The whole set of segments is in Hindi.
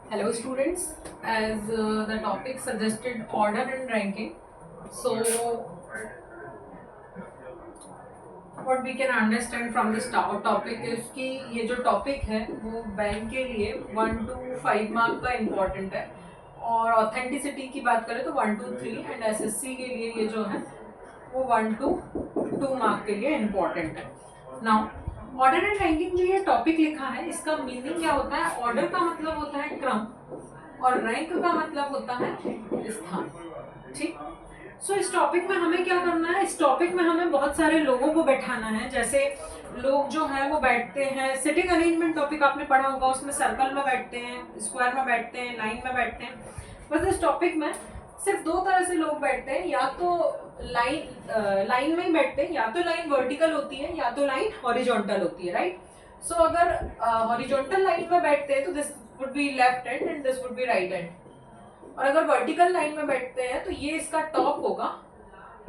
Hello students, as the topic suggested order and ranking, so what we can understand from this topic is कि ये जो topic है वो बैंक के लिए 1 to 5 मार्क का इम्पोर्टेंट है और ऑथेंटिसिटी की बात करें तो 1 to 3 एंड एसएससी के लिए ये जो है वो 1 to 2 मार्क के लिए इम्पोर्टेंट है। नाउ ऑर्डर एंड रैंकिंग जो ये टॉपिक लिखा है इसका मीनिंग क्या होता है? ऑर्डर का मतलब होता है क्रम और रैंक का मतलब होता है स्थान। ठीक, सो इस टॉपिक में हमें क्या करना है? इस टॉपिक में हमें बहुत सारे लोगों को बैठाना है। जैसे लोग जो है वो बैठते हैं, सिटिंग अरेंजमेंट टॉपिक आपने पढ़ा होगा, उसमें सर्कल में बैठते हैं, स्क्वायर में बैठते हैं, लाइन में बैठते हैं। बस इस टॉपिक में सिर्फ दो तरह से लोग बैठते हैं, या तो लाइन में ही बैठते हैं, या तो लाइन वर्टिकल होती है या तो लाइन हॉरिजॉन्टल होती है, राइट। सो अगर हॉरिजॉन्टल लाइन में बैठते हैं तो this would be left hand and this would be right hand, और अगर वर्टिकल लाइन में बैठते हैं तो ये इसका टॉप होगा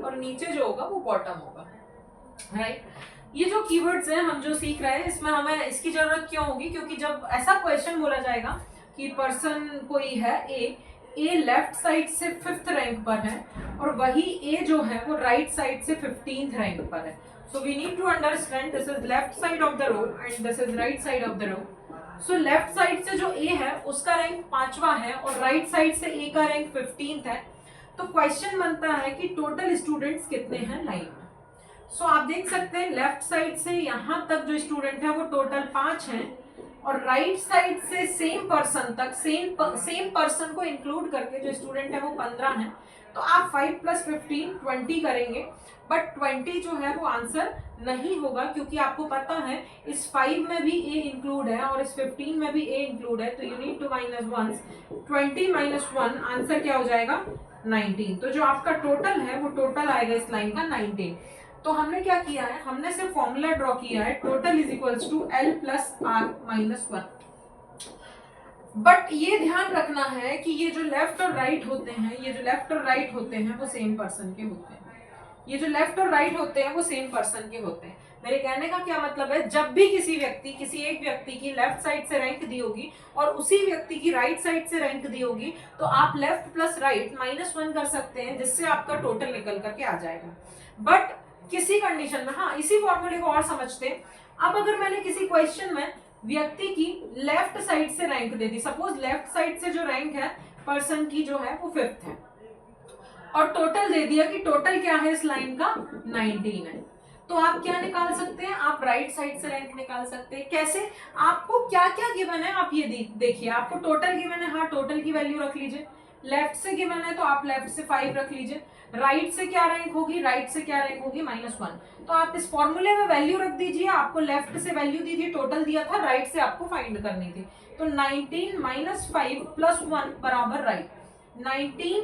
और नीचे जो होगा वो बॉटम होगा, राइट। ये जो कीवर्ड्स हैं हम जो सीख रहे हैं इसमें हमें इसकी जरूरत क्यों होगी? क्योंकि जब ऐसा क्वेश्चन बोला जाएगा कि पर्सन कोई है ए लेफ्ट साइड से 5th रैंक पर है और वही ए जो है वो राइट साइड से 15th रैंक पर है। So we need to understand this is left side of the row and this is right side of the row. So left side से जो ए है उसका रैंक 5वां है और राइट साइड से ए का रैंक 15th है। तो क्वेश्चन बनता है कि टोटल स्टूडेंट्स कितने हैं लाइन में। सो आप देख सकते हैं लेफ्ट साइड से यहाँ तक जो स्टूडेंट है वो टोटल 5 हैं और राइट साइड से सेम पर्सन तक सेम पर्सन को इंक्लूड करके जो स्टूडेंट है वो 15 हैं। तो आप 5 + 15 20 करेंगे, बट 20 जो है वो आंसर नहीं होगा, क्योंकि आपको पता है इस 5 में भी ए इंक्लूड है और इस 15 में भी ए इंक्लूड है। तो you need to minus 1, 20 - 1 answer क्या हो जाएगा? 19। तो जो आपका टोटल है वो टोटल आएगा इस लाइन का 19। तो हमने क्या किया है? हमने सिर्फ फॉर्मूला ड्रॉ किया है, total is equals to L + R - 1। But ये ध्यान रखना है कि ये जो लेफ्ट और राइट होते हैं, ये जो लेफ्ट और राइट होते हैं वो सेम पर्सन के होते हैं। ये जो लेफ्ट और राइट होते हैं वो सेम पर्सन के होते हैं। मेरे कहने का क्या मतलब है? जब भी किसी एक व्यक्ति की लेफ्ट साइड से रैंक दी होगी और उसी व्यक्ति की राइट साइड से रैंक दी होगी तो आप लेफ्ट प्लस राइट -1 कर सकते हैं, जिससे आपका टोटल निकल करके आ जाएगा। बट किसी कंडीशन में, हाँ, इसी फॉर्मूले को और समझते हैं। अब अगर मैंने किसी क्वेश्चन में व्यक्ति की लेफ्ट साइड से रैंक दे दी, सपोज लेफ्ट साइड से जो रैंक है पर्सन की जो है वो 5th है, और टोटल दे दिया कि टोटल क्या है इस लाइन का 19 है, तो आप क्या निकाल सकते हैं? आप राइट साइड से रैंक निकाल सकते हैं। कैसे? आपको क्या क्या गिवन है आप ये देखिए। आपको टोटल गिवन है, हाँ, टोटल की वैल्यू रख लीजिए। लेफ्ट से गिवन है तो आप लेफ्ट से 5 रख लीजिए। राइट से क्या रैंक होगी? राइट से क्या रैंक होगी? -1। तो आप इस फॉर्मूले में वैल्यू रख दीजिए। आपको लेफ्ट से वैल्यू दी थी, टोटल दिया था, राइट से आपको फाइंड करनी थी। तो 19 - 5 + 1 बराबर राइट। 19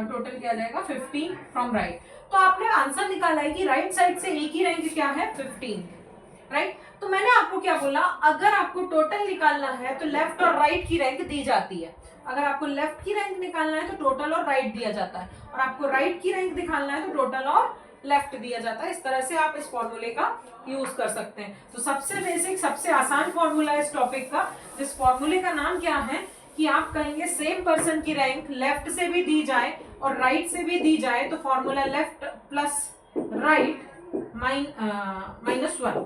टोटल क्या जाएगा? 15 फ्रॉम राइट। तो आपने आंसर निकाला है कि राइट साइड से एक ही रैंक क्या है? 15, राइट। तो मैंने आपको क्या बोला? अगर आपको टोटल निकालना है तो लेफ्ट और राइट की रैंक दी जाती है। अगर आपको लेफ्ट की रैंक निकालना है तो टोटल और राइट दिया जाता है, और आपको राइट की रैंक निकालना है तो टोटल और लेफ्ट दिया जाता है। इस तरह से आप इस फॉर्मूले का यूज कर सकते हैं। तो सबसे बेसिक, सबसे आसान फॉर्मूला है इस टॉपिक का, जिस फॉर्मूले का नाम क्या है कि आप कहेंगे सेम पर्सन की रैंक लेफ्ट से भी दी जाए और राइट से भी दी जाए तो formula left plus right -1,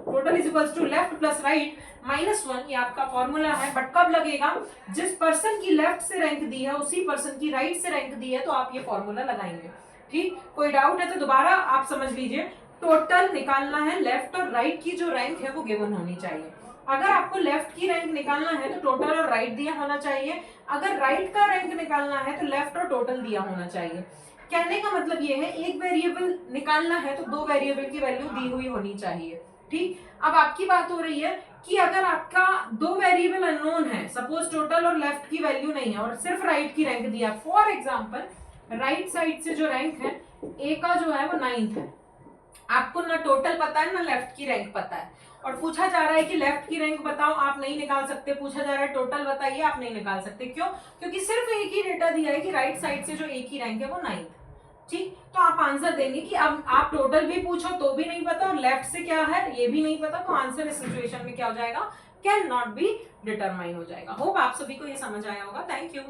total is equals to left plus right -1। ये आपका फॉर्मूला है। बट कब लगेगा? जिस पर्सन की लेफ्ट से रैंक दी है उसी पर्सन की राइट से रैंक दी है, तो आप ये फॉर्मूला लगाएंगे। ठीक, कोई डाउट है तो दोबारा आप समझ लीजिए। टोटल निकालना है, लेफ्ट और राइट की जो रैंक है वो गिवन होनी चाहिए। अगर आपको लेफ्ट की रैंक निकालना है तो टोटल और राइट दिया होना चाहिए। अगर राइट का रैंक निकालना है तो लेफ्ट और टोटल दिया होना चाहिए। कहने का मतलब ये है, एक वेरिएबल निकालना है तो 2 वेरिएबल की वैल्यू दी हुई होनी चाहिए। ठीक, अब आपकी बात हो रही है कि अगर आपका 2 वेरिएबल अननोन है, सपोज टोटल और लेफ्ट की वैल्यू नहीं है और सिर्फ राइट की रैंक दिया। फॉर एग्जांपल राइट साइड से जो रैंक है ए का जो है वो 9th है, आपको ना टोटल पता है ना लेफ्ट की रैंक पता है, और पूछा जा रहा है कि लेफ्ट की रैंक बताओ, आप नहीं निकाल सकते। पूछा जा रहा है टोटल बताइए, आप नहीं निकाल सकते। क्यों? क्योंकि सिर्फ एक ही डेटा दिया है कि राइट साइड से जो एक ही रैंक है वो 9th। ठीक, तो आप आंसर देंगे कि अब आप टोटल भी पूछो तो भी नहीं पता और लेफ्ट से क्या है ये भी नहीं पता, तो आंसर इस सिचुएशन में क्या हो जाएगा? कैन नॉट बी डिटरमाइन हो जाएगा। होप आप सभी को ये समझ आया होगा। Thank you.